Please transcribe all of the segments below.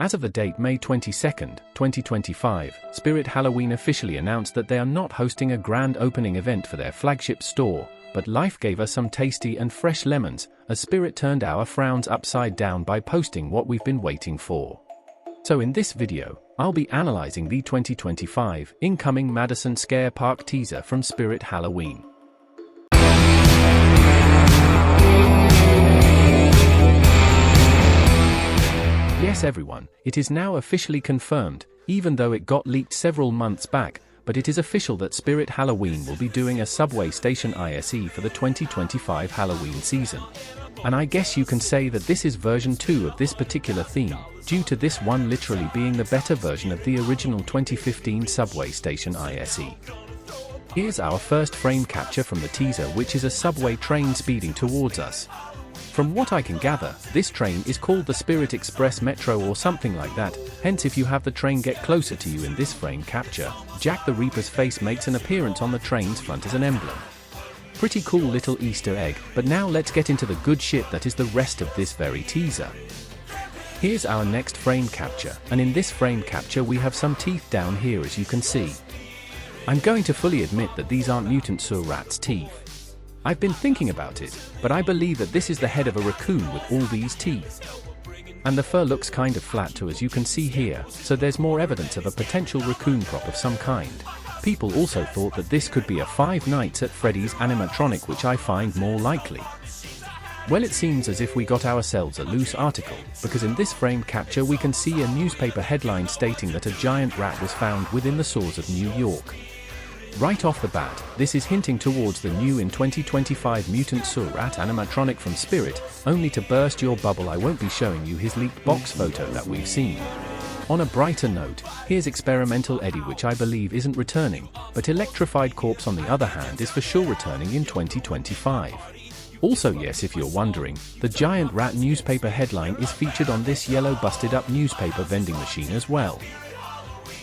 As of the date May 22nd, 2025, Spirit Halloween officially announced that they are not hosting a grand opening event for their flagship store, but life gave us some tasty and fresh lemons, as Spirit turned our frowns upside down by posting what we've been waiting for. So in this video, I'll be analyzing the 2025 Incoming Madison Scare Park teaser from Spirit Halloween. Yes everyone, it is now officially confirmed, even though it got leaked several months back, but it is official that Spirit Halloween will be doing a subway station ISE for the 2025 Halloween season. And I guess you can say that this is version 2 of this particular theme, due to this one literally being the better version of the original 2015 subway station ISE. Here's our first frame capture from the teaser, which is a subway train speeding towards us. From what I can gather, this train is called the Spirit Express Metro or something like that, hence if you have the train get closer to you in this frame capture, Jack the Reaper's face makes an appearance on the train's front as an emblem. Pretty cool little Easter egg, but now let's get into the good shit that is the rest of this very teaser. Here's our next frame capture, and in this frame capture we have some teeth down here as you can see. I'm going to fully admit that these aren't mutant sewer rat's teeth. I've been thinking about it, but I believe that this is the head of a raccoon with all these teeth. And the fur looks kind of flat too, as you can see here, so there's more evidence of a potential raccoon prop of some kind. People also thought that this could be a Five Nights at Freddy's animatronic, which I find more likely. Well, it seems as if we got ourselves a loose article, because in this frame capture we can see a newspaper headline stating that a giant rat was found within the sewers of New York. Right off the bat, this is hinting towards the new in 2025 mutant sewer rat animatronic from Spirit. Only to burst your bubble, I won't be showing you his leaked box photo that we've seen. On a brighter note, here's Experimental Eddie, which I believe isn't returning, but Electrified Corpse on the other hand is for sure returning in 2025. Also yes, if you're wondering, the giant rat newspaper headline is featured on this yellow busted up newspaper vending machine as well.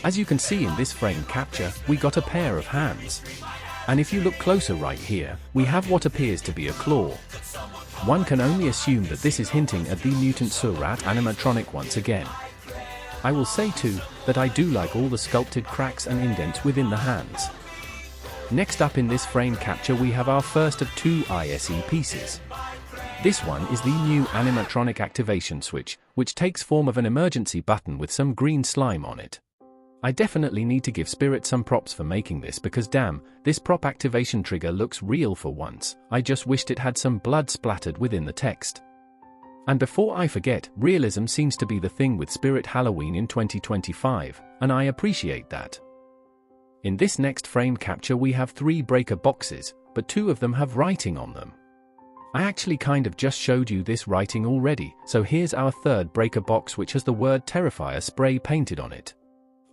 As you can see in this frame capture, we got a pair of hands. And if you look closer right here, we have what appears to be a claw. One can only assume that this is hinting at the mutant sewer rat animatronic once again. I will say too, that I do like all the sculpted cracks and indents within the hands. Next up in this frame capture we have our first of two ISE pieces. This one is the new animatronic activation switch, which takes form of an emergency button with some green slime on it. I definitely need to give Spirit some props for making this, because damn, this prop activation trigger looks real for once. I just wished it had some blood splattered within the text. And before I forget, realism seems to be the thing with Spirit Halloween in 2025, and I appreciate that. In this next frame capture we have 3 breaker boxes, but 2 of them have writing on them. I actually kind of just showed you this writing already, so here's our third breaker box, which has the word Terrifier spray painted on it.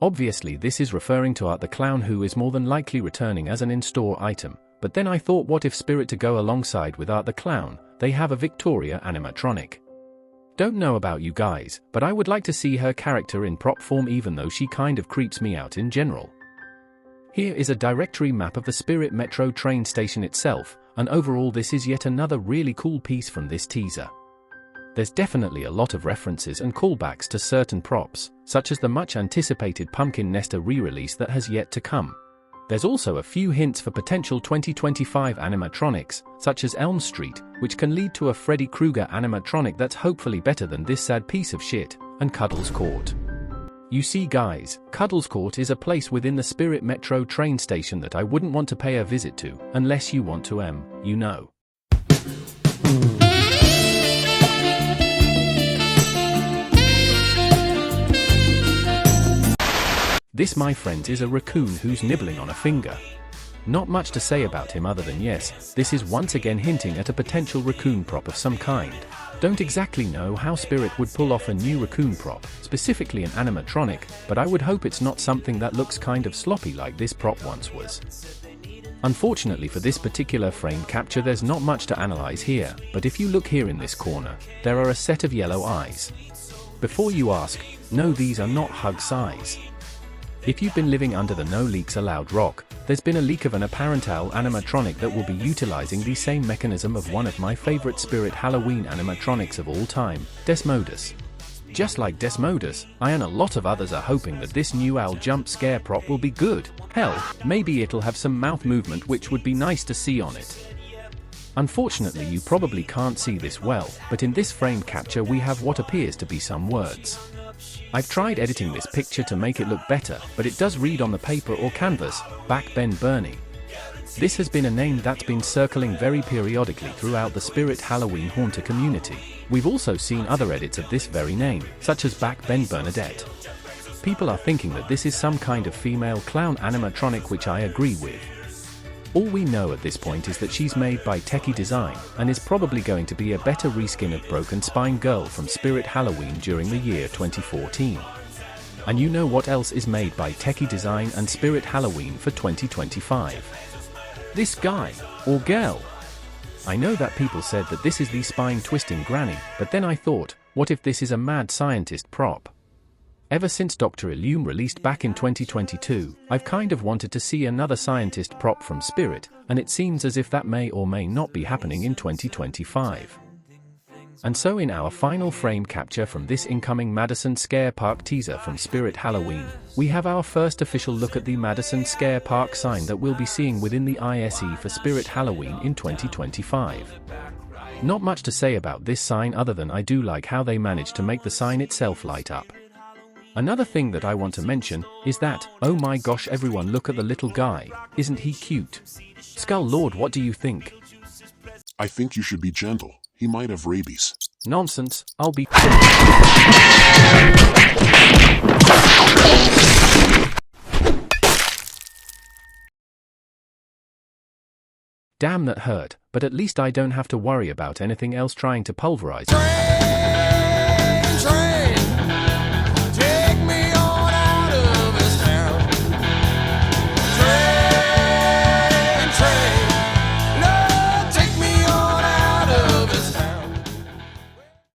Obviously this is referring to Art the Clown, who is more than likely returning as an in-store item, but then I thought, what if Spirit to go alongside with Art the Clown, they have a Victoria animatronic. Don't know about you guys, but I would like to see her character in prop form, even though she kind of creeps me out in general. Here is a directory map of the Spirit Metro train station itself, and overall this is yet another really cool piece from this teaser. There's definitely a lot of references and callbacks to certain props, such as the much anticipated Pumpkin Nester re-release that has yet to come. There's also a few hints for potential 2025 animatronics, such as Elm Street, which can lead to a Freddy Krueger animatronic that's hopefully better than this sad piece of shit, and Cuddles Court. You see guys, Cuddles Court is a place within the Spirit Metro train station that I wouldn't want to pay a visit to, unless you want to you know. This, my friends, is a raccoon who's nibbling on a finger. Not much to say about him other than yes, this is once again hinting at a potential raccoon prop of some kind. Don't exactly know how Spirit would pull off a new raccoon prop, specifically an animatronic, but I would hope it's not something that looks kind of sloppy like this prop once was. Unfortunately for this particular frame capture there's not much to analyze here, but if you look here in this corner, there are a set of yellow eyes. Before you ask, no, these are not hug size. If you've been living under the no leaks allowed rock, there's been a leak of an apparent owl animatronic that will be utilizing the same mechanism of one of my favorite Spirit Halloween animatronics of all time, Desmodus. Just like Desmodus, I and a lot of others are hoping that this new owl jump scare prop will be good. Hell, maybe it'll have some mouth movement which would be nice to see on it. Unfortunately, you probably can't see this well, but in this frame capture we have what appears to be some words. I've tried editing this picture to make it look better, but it does read on the paper or canvas, Back Ben Bernie. This has been a name that's been circling very periodically throughout the Spirit Halloween Haunter community. We've also seen other edits of this very name, such as Back Ben Bernadette. People are thinking that this is some kind of female clown animatronic, which I agree with. All we know at this point is that she's made by Techie Design, and is probably going to be a better reskin of Broken Spine Girl from Spirit Halloween during the year 2014. And you know what else is made by Techie Design and Spirit Halloween for 2025? This guy, or girl. I know that people said that this is the spine-twisting granny, but then I thought, what if this is a mad scientist prop? Ever since Dr. Illume released back in 2022, I've kind of wanted to see another scientist prop from Spirit, and it seems as if that may or may not be happening in 2025. And so in our final frame capture from this Incoming Madison Scare Park teaser from Spirit Halloween, we have our first official look at the Madison Scare Park sign that we'll be seeing within the ISE for Spirit Halloween in 2025. Not much to say about this sign other than I do like how they managed to make the sign itself light up. Another thing that I want to mention is that, oh my gosh, everyone look at the little guy, isn't he cute? Skull Lord, what do you think? I think you should be gentle. He might have rabies. Nonsense, I'll be... Damn, that hurt, but at least I don't have to worry about anything else trying to pulverize me.